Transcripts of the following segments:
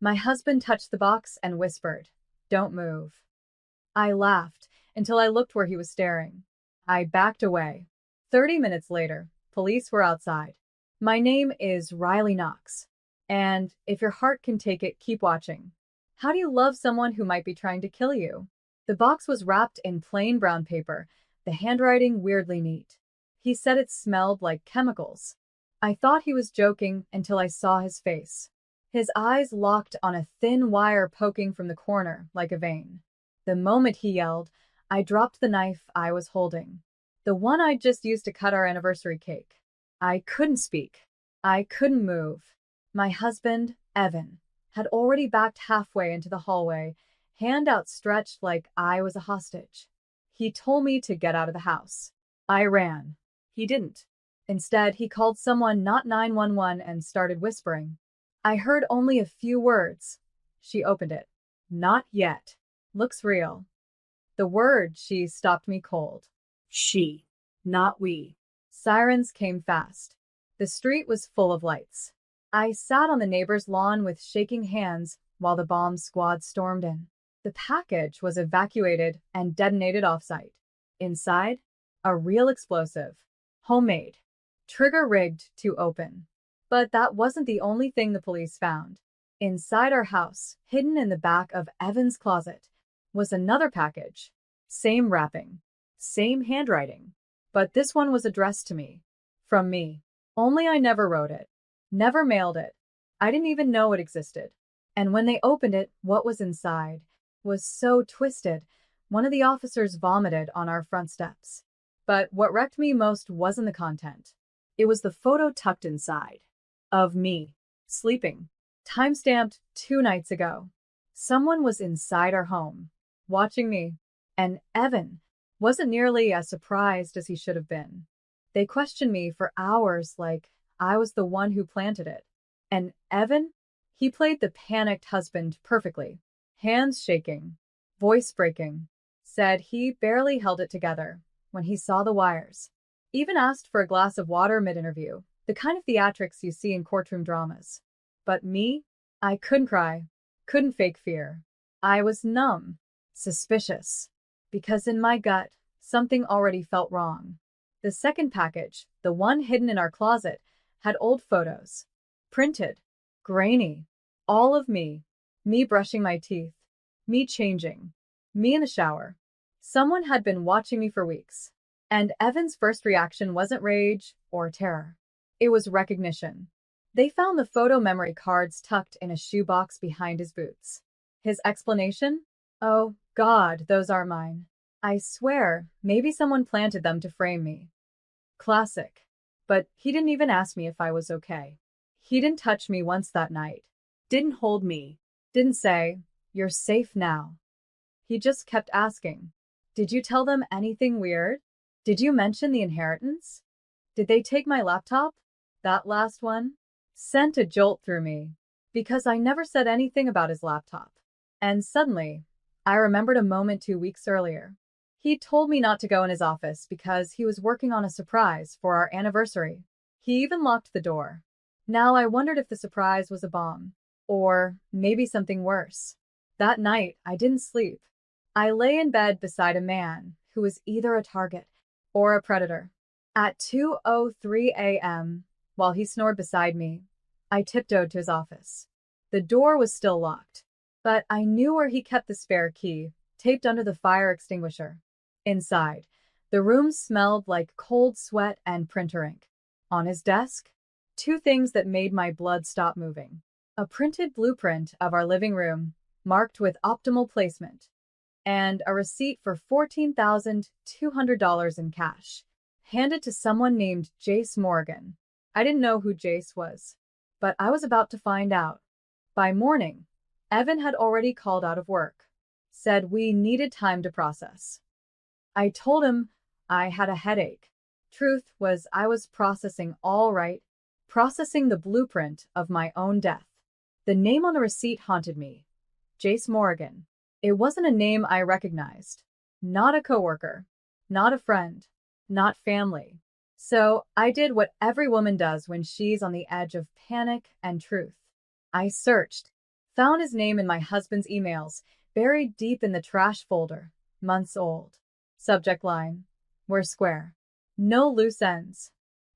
My husband touched the box and whispered, "Don't move." I laughed until I looked where he was staring. I backed away. 30 minutes later, police were outside. My name is Riley Knox. And if your heart can take it, keep watching. How do you love someone who might be trying to kill you? The box was wrapped in plain brown paper, the handwriting weirdly neat. He said it smelled like chemicals. I thought he was joking until I saw his face. His eyes locked on a thin wire poking from the corner like a vein. The moment he yelled, I dropped the knife I was holding. The one I'd just used to cut our anniversary cake. I couldn't speak. I couldn't move. My husband, Evan, had already backed halfway into the hallway, hand outstretched like I was a hostage. He told me to get out of the house. I ran. He didn't. Instead, he called someone, not 911, and started whispering. I heard only a few words. She opened it. Not yet. Looks real. The word she stopped me cold. She, not we. Sirens came fast. The street was full of lights. I sat on the neighbor's lawn with shaking hands while the bomb squad stormed in. The package was evacuated and detonated offsite. Inside, a real explosive. Homemade. Trigger rigged to open. But that wasn't the only thing the police found. Inside our house, hidden in the back of Evan's closet, was another package. Same wrapping. Same handwriting. But this one was addressed to me. From me. Only I never wrote it. Never mailed it. I didn't even know it existed. And when they opened it, what was inside was so twisted, one of the officers vomited on our front steps. But what wrecked me most wasn't the content. It was the photo tucked inside. Of me. Sleeping. Timestamped 2 nights ago. Someone was inside our home. Watching me. And Evan wasn't nearly as surprised as he should have been. They questioned me for hours like I was the one who planted it. And Evan? He played the panicked husband perfectly. Hands shaking. Voice breaking. Said he barely held it together when he saw the wires. Even asked for a glass of water mid-interview, the kind of theatrics you see in courtroom dramas. But me? I couldn't cry. Couldn't fake fear. I was numb. Suspicious. Because in my gut, something already felt wrong. The second package, the one hidden in our closet, had old photos. Printed. Grainy. All of me. Me brushing my teeth. Me changing. Me in the shower. Someone had been watching me for weeks. And Evan's first reaction wasn't rage or terror. It was recognition. They found the photo memory cards tucked in a shoebox behind his boots. His explanation? Oh, God, those aren't mine. I swear, maybe someone planted them to frame me. Classic. But he didn't even ask me if I was okay. He didn't touch me once that night. Didn't hold me. Didn't say, "You're safe now." He just kept asking, "Did you tell them anything weird? Did you mention the inheritance? Did they take my laptop?" That last one sent a jolt through me because I never said anything about his laptop. And suddenly, I remembered a moment 2 weeks earlier. He told me not to go in his office because he was working on a surprise for our anniversary. He even locked the door. Now I wondered if the surprise was a bomb, or maybe something worse. That night, I didn't sleep. I lay in bed beside a man who was either a target or a predator. At 2:03 a.m., while he snored beside me, I tiptoed to his office. The door was still locked, but I knew where he kept the spare key, taped under the fire extinguisher. Inside, the room smelled like cold sweat and printer ink. On his desk, 2 things that made my blood stop moving. A printed blueprint of our living room, marked with optimal placement, and a receipt for $14,200 in cash, handed to someone named Jace Morgan. I didn't know who Jace was, but I was about to find out. By morning, Evan had already called out of work, said we needed time to process. I told him I had a headache. Truth was, I was processing all right, processing the blueprint of my own death. The name on the receipt haunted me. Jace Morgan. It wasn't a name I recognized. Not a coworker. Not a friend. Not family. So I did what every woman does when she's on the edge of panic and truth. I searched, found his name in my husband's emails, buried deep in the trash folder, months old. Subject line: We're square. No loose ends.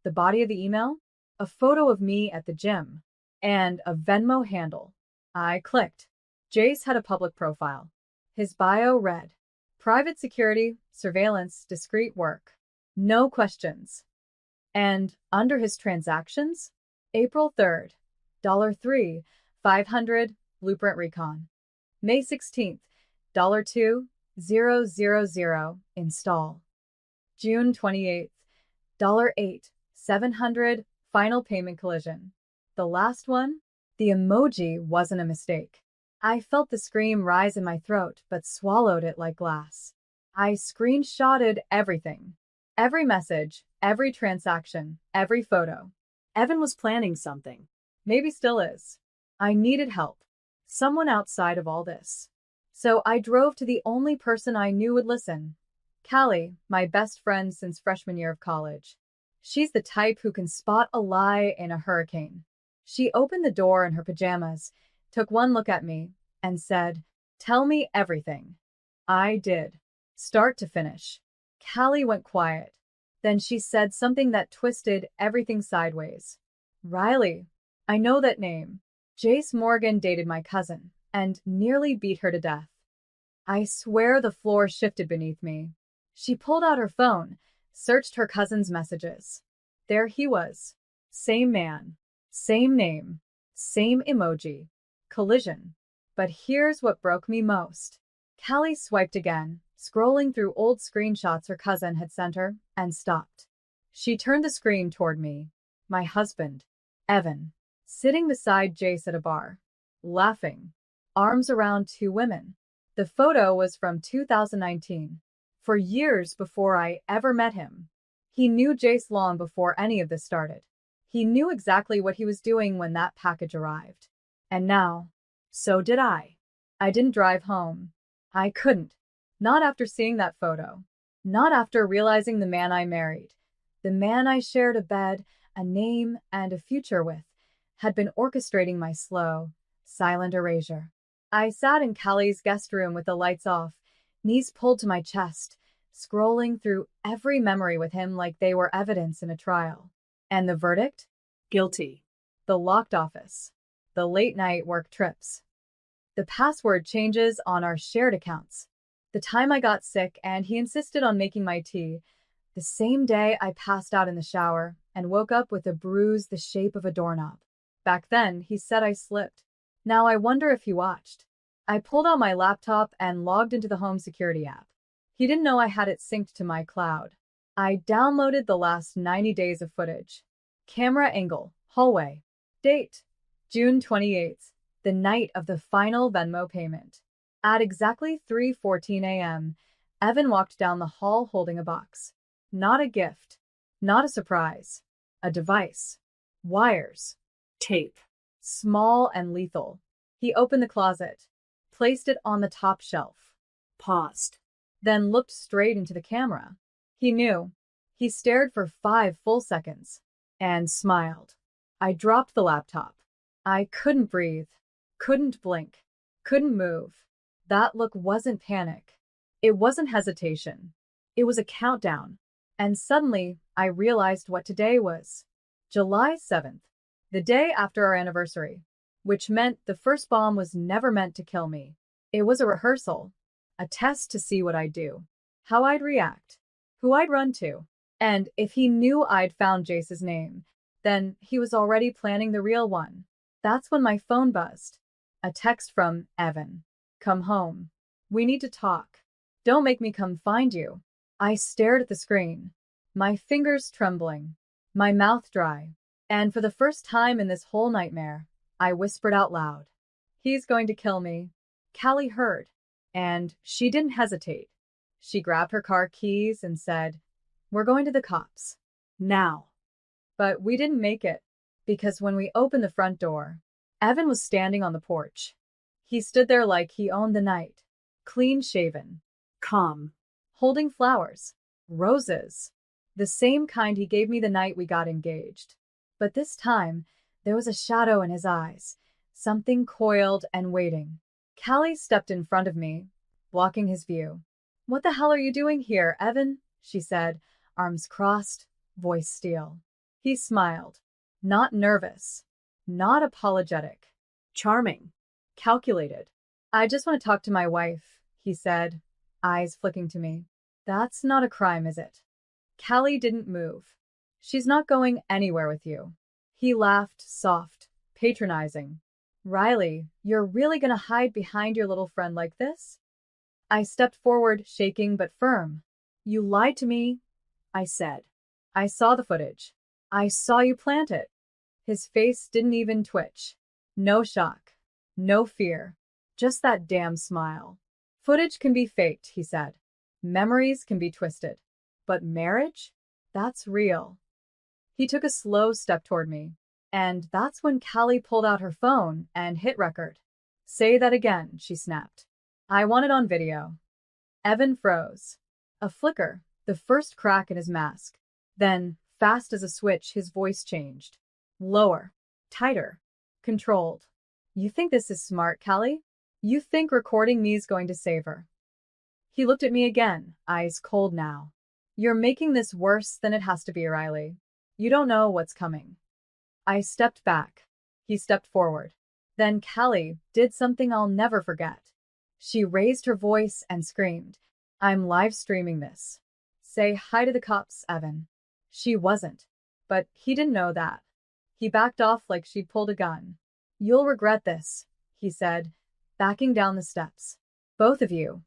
The body of the email? A photo of me at the gym. And a Venmo handle. I clicked. Jace had a public profile. His bio read: private security, surveillance, discreet work. No questions. And under his transactions? April 3rd, $3, 500, Blueprint Recon. May 16th, $2, 000, install. June 28th, $8, 700, final payment collision. The last one? The emoji wasn't a mistake. I felt the scream rise in my throat, but swallowed it like glass. I screenshotted everything. Every message, every transaction, every photo. Evan was planning something. Maybe still is. I needed help. Someone outside of all this. So I drove to the only person I knew would listen. Callie, my best friend since freshman year of college. She's the type who can spot a lie in a hurricane. She opened the door in her pajamas, took one look at me, and said, "Tell me everything." I did. Start to finish. Callie went quiet. Then she said something that twisted everything sideways. "Riley, I know that name. Jace Morgan dated my cousin and nearly beat her to death." I swear the floor shifted beneath me. She pulled out her phone, searched her cousin's messages. There he was. Same man, same name, same emoji. Collision. But here's what broke me most. Callie swiped again, scrolling through old screenshots her cousin had sent her, and stopped. She turned the screen toward me. My husband, Evan, sitting beside Jace at a bar, laughing, arms around two women. The photo was from 2019, for years before I ever met him. He knew Jace long before any of this started. He knew exactly what he was doing when that package arrived. And now, so did I. I didn't drive home. I couldn't. Not after seeing that photo. Not after realizing the man I married, the man I shared a bed, a name, and a future with, had been orchestrating my slow, silent erasure. I sat in Callie's guest room with the lights off, knees pulled to my chest, scrolling through every memory with him like they were evidence in a trial. And the verdict? Guilty. The locked office. The late-night work trips. The password changes on our shared accounts. The time I got sick and he insisted on making my tea. The same day I passed out in the shower and woke up with a bruise the shape of a doorknob. Back then, he said I slipped. Now I wonder if he watched. I pulled out my laptop and logged into the home security app. He didn't know I had it synced to my cloud. I downloaded the last 90 days of footage. Camera angle, hallway. Date, June 28th, the night of the final Venmo payment. At exactly 3:14 a.m., Evan walked down the hall holding a box. Not a gift. Not a surprise. A device. Wires. Tape. Small and lethal. He opened the closet, placed it on the top shelf, paused, then looked straight into the camera. He knew. He stared for 5 full seconds and smiled. I dropped the laptop. I couldn't breathe, couldn't blink, couldn't move. That look wasn't panic. It wasn't hesitation. It was a countdown. And suddenly, I realized what today was. July 7th, the day after our anniversary, which meant the first bomb was never meant to kill me. It was a rehearsal, a test to see what I'd do, how I'd react, who I'd run to. And if he knew I'd found Jace's name, then he was already planning the real one. That's when my phone buzzed. A text from Evan. "Come home. We need to talk. Don't make me come find you." I stared at the screen, my fingers trembling, my mouth dry. And for the first time in this whole nightmare, I whispered out loud, "He's going to kill me." Callie heard, and she didn't hesitate. She grabbed her car keys and said, "We're going to the cops. Now." But we didn't make it, because when we opened the front door, Evan was standing on the porch. He stood there like he owned the night, clean-shaven, calm, holding flowers, roses, the same kind he gave me the night we got engaged. But this time, there was a shadow in his eyes, something coiled and waiting. Callie stepped in front of me, blocking his view. "What the hell are you doing here, Evan?" she said, arms crossed, voice steel. He smiled. Not nervous. Not apologetic. Charming. Calculated. "I just want to talk to my wife," he said, eyes flicking to me. "That's not a crime, is it?" Callie didn't move. "She's not going anywhere with you." He laughed, soft, patronizing. "Riley, you're really gonna hide behind your little friend like this?" I stepped forward, shaking but firm. "You lied to me," I said. "I saw the footage. I saw you plant it." His face didn't even twitch. No shock. No fear. Just that damn smile. "Footage can be faked," he said. "Memories can be twisted. But marriage? That's real." He took a slow step toward me. And that's when Callie pulled out her phone and hit record. "Say that again," she snapped. "I want it on video." Evan froze. A flicker, the first crack in his mask. Then, fast as a switch, his voice changed. Lower. Tighter. Controlled. "You think this is smart, Callie? You think recording me's going to save her?" He looked at me again, eyes cold now. "You're making this worse than it has to be, Riley. You don't know what's coming." I stepped back. He stepped forward. Then Callie did something I'll never forget. She raised her voice and screamed, "I'm live streaming this. Say hi to the cops, Evan." She wasn't. But he didn't know that. He backed off like she'd pulled a gun. "You'll regret this," he said, backing down the steps. "Both of you."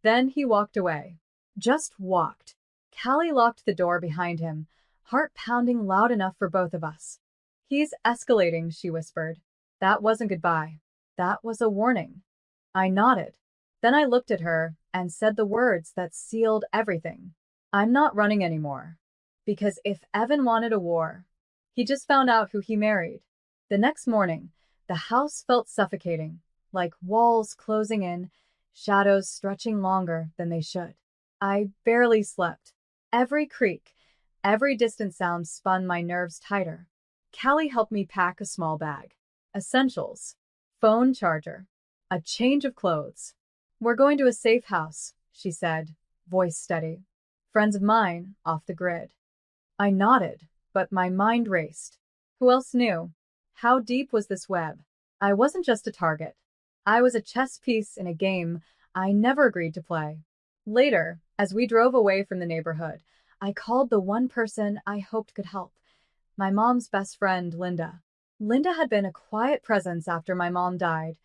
Then he walked away. Just walked. Callie locked the door behind him, heart pounding loud enough for both of us. "He's escalating," she whispered. That wasn't goodbye. That was a warning. I nodded. Then I looked at her and said the words that sealed everything. "I'm not running anymore." Because if Evan wanted a war, he just found out who he married. The next morning, the house felt suffocating, like walls closing in, shadows stretching longer than they should. I barely slept. Every creak, every distant sound spun my nerves tighter. Callie helped me pack a small bag. Essentials. Phone charger. A change of clothes. "We're going to a safe house," she said, voice steady. "Friends of mine, off the grid." I nodded, but my mind raced. Who else knew? How deep was this web? I wasn't just a target. I was a chess piece in a game I never agreed to play. Later, as we drove away from the neighborhood, I called the one person I hoped could help. My mom's best friend, Linda. Linda had been a quiet presence after my mom died,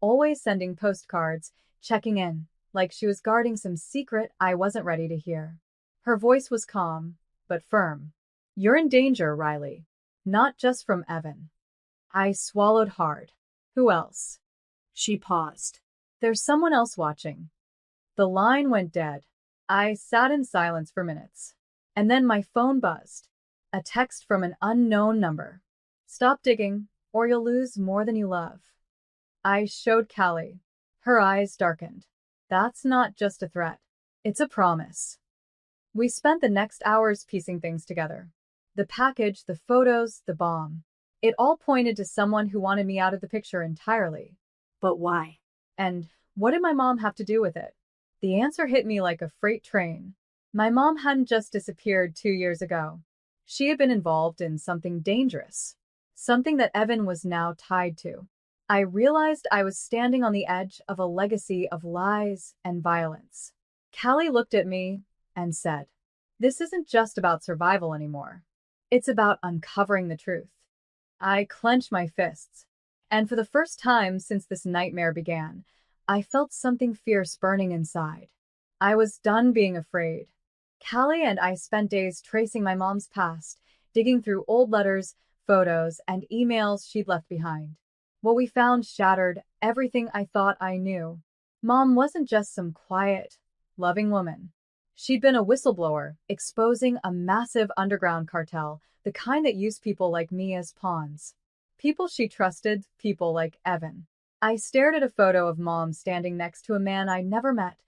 always sending postcards, checking in, like she was guarding some secret I wasn't ready to hear. Her voice was calm, but firm. "You're in danger, Riley. Not just from Evan." I swallowed hard. "Who else?" She paused. "There's someone else watching." The line went dead. I sat in silence for minutes. And then my phone buzzed. A text from an unknown number. "Stop digging, or you'll lose more than you love." I showed Callie. Her eyes darkened. That's not just a threat. It's a promise. We spent the next hours piecing things together. The package, the photos, the bomb. It all pointed to someone who wanted me out of the picture entirely. But why? And what did my mom have to do with it? The answer hit me like a freight train. My mom hadn't just disappeared 2 years ago. She had been involved in something dangerous. Something that Evan was now tied to. I realized I was standing on the edge of a legacy of lies and violence. Callie looked at me and said, "This isn't just about survival anymore. It's about uncovering the truth." I clenched my fists. And for the first time since this nightmare began, I felt something fierce burning inside. I was done being afraid. Callie and I spent days tracing my mom's past, digging through old letters, photos, and emails she'd left behind. What we found shattered everything I thought I knew. Mom wasn't just some quiet, loving woman. She'd been a whistleblower, exposing a massive underground cartel, the kind that used people like me as pawns. People she trusted, people like Evan. I stared at a photo of Mom standing next to a man I'd never met.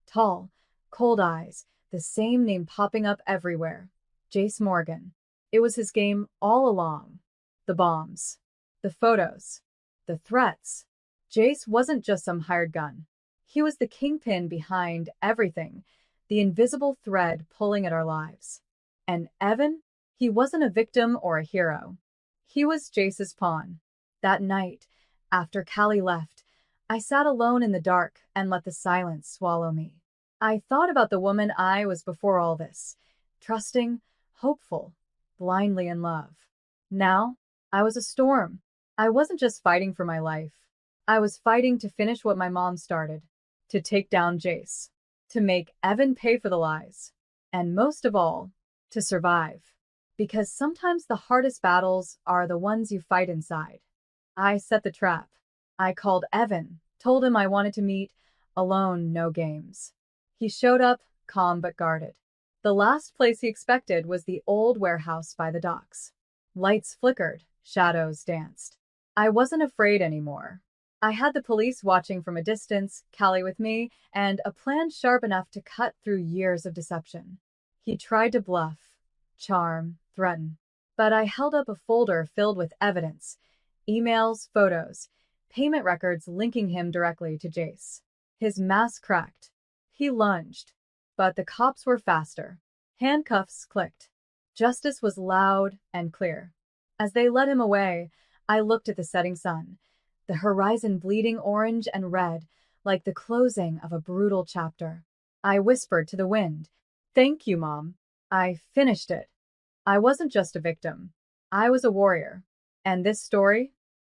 Tall, cold eyes, the same name popping up everywhere. Jace Morgan. It was his game all along. The bombs. The photos. The threats. Jace wasn't just some hired gun. He was the kingpin behind everything, the invisible thread pulling at our lives. And Evan? He wasn't a victim or a hero. He was Jace's pawn. That night, after Callie left, I sat alone in the dark and let the silence swallow me. I thought about the woman I was before all this, trusting, hopeful, blindly in love. Now, I was a storm. I wasn't just fighting for my life. I was fighting to finish what my mom started, to take down Jace, to make Evan pay for the lies, and most of all, to survive. Because sometimes the hardest battles are the ones you fight inside. I set the trap. I called Evan, told him I wanted to meet, alone, no games. He showed up, calm but guarded. The last place he expected was the old warehouse by the docks. Lights flickered, shadows danced. I wasn't afraid anymore. I had the police watching from a distance, Callie with me, and a plan sharp enough to cut through years of deception. He tried to bluff, charm, threaten. But I held up a folder filled with evidence, emails, photos, payment records linking him directly to Jace. His mask cracked. He lunged. But the cops were faster. Handcuffs clicked. Justice was loud and clear. As they led him away, I looked at the setting sun, the horizon bleeding orange and red like the closing of a brutal chapter. I whispered to the wind, "Thank you, Mom. I finished it." I wasn't just a victim. I was a warrior. And this story,